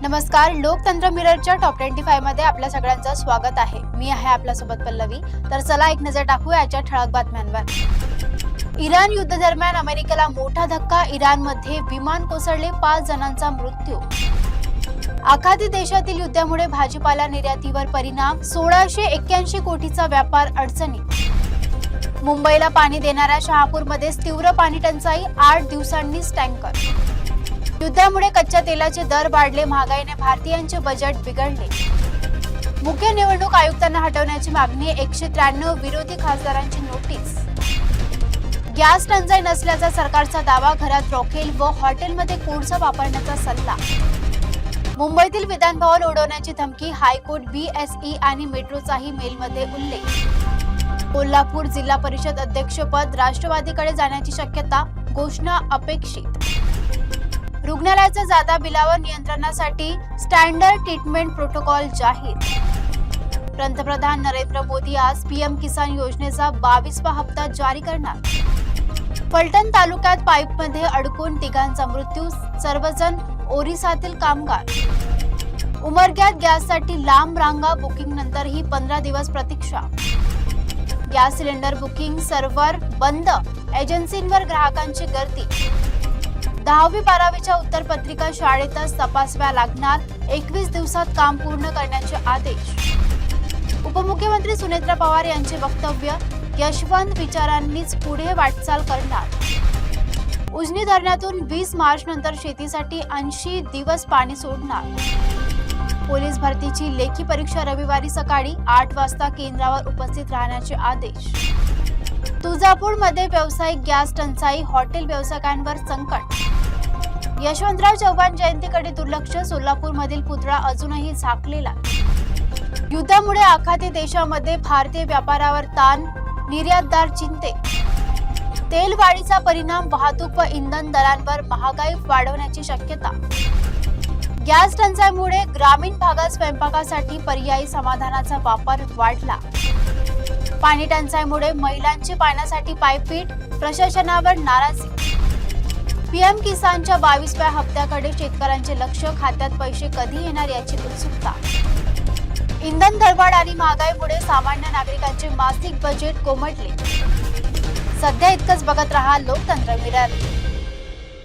नमस्कार, लोकतंत्र मिररच्या टॉप 25 मध्ये आपल्या सगळ्यांचं स्वागत आहे। मी आहे आपल्यासोबत पल्लवी। तर चला एक नजर टाकूया आजच्या ठळक बातम्यांवर। इराण युद्ध दरम्यान अमेरिकेला मोठा धक्का, इराणमध्ये विमान कोसळले, 5 जणांचा मृत्यू। आखाती देशातील युद्धामुळे भाजीपाला निर्यातीवर परिणाम, 1681 कोटीचा व्यापार अडचणीत। मुंबईला पाणी देणाऱ्या शहापूरमध्ये तीव्र पाणी टंचाई, 8 दिवसांनीच टँकर। युद्धामुळे कच्च्या तेलाचे दर वाढले, महागाईने भारतीयांचे बजेट बिघडले। मुख्य निवडणूक आयुक्तांना हटवण्याची मागणी, 193 विरोधी खासदारांची नोटीस। गॅस टंचाई नसल्याचा सरकारचा दावा, घरात रॉकेल व हॉटेलमध्ये कोळसा वापरण्याचा सल्ला। मुंबईतील विधान भवन उडवण्याची धमकी, हायकोर्ट, BSE आणि मेट्रोचाही मेलमध्ये उल्लेख। कोल्हापूर जिल्हा परिषद अध्यक्षपद राष्ट्रवादीकडे जाण्याची शक्यता, घोषणा अपेक्षित। रुग्णालयाच्या जादा बिलावर नियंत्रणासाठी स्टँडर्ड ट्रीटमेंट प्रोटोकॉल जाहीर। पंतप्रधान नरेंद्र मोदी आज PM किसान योजनेचा 22वा हप्ता जारी करणार। फलटण तालुक्यात पाईपमध्ये अडकून तिघांचा मृत्यू, सर्वजण ओरिसातील कामगार। उमरग्यात गॅससाठी लांब रांगा, बुकिंग नंतरही 15 दिवस प्रतीक्षा। गॅस सिलेंडर बुकिंग सर्व्हर बंद, एजन्सींवर ग्राहकांची गर्दी। 10वी 12वीच्या उत्तरपत्रिका शाळेतच तपासाव्या लागणार, 21 दिवसात काम पूर्ण करण्याचे आदेश। उपमुख्यमंत्री सुनेत्रा पवार यांचे वक्तव्य, यशवंत विचारांनीच पुढे वाटचाल करणार। उजनी धरणातून 20 मार्च नंतर शेतीसाठी 80 दिवस पाणी सोडणार। पोलीस भरतीची लेखी परीक्षा रविवारी सकाळी 8 वाजता केंद्रावर उपस्थित राहण्याचे आदेश। तुळजापूरमध्ये व्यावसायिक गॅस टंचाई, हॉटेल व्यावसायिकांवर संकट। यशवंतराव चव्हाण जयंतीकडे दुर्लक्ष, सोलापूरमधील पुतळा अजूनही झाकलेला। युद्धामुळे आखाती देशामध्ये भारतीय व्यापारावर ताण, निर्यातदार चिंतेत। तेलवाढीचा परिणाम, वाहतूक व इंधन दरांवर, महागाई वाढवण्याची शक्यता। गॅस टंचाईमुळे ग्रामीण भागात स्वयंपाकासाठी पर्यायी समाधानाचा वापर वाढला। पाणी टंचाईमुळे महिलांची पाण्यासाठी पायपीट, प्रशासनावर नाराजी। PM किसानच्या 22व्या हप्त्याकडे शेतकऱ्यांचे लक्ष, खात्यात पैसे कधी येणार याची उत्सुकता। इंधन दरवाढ आणि महागाईमुळे सामान्य नागरिकांचे मासिक बजेट कोमटले। सध्या इतकंच, बघत रहा लोकतंत्र मिरर।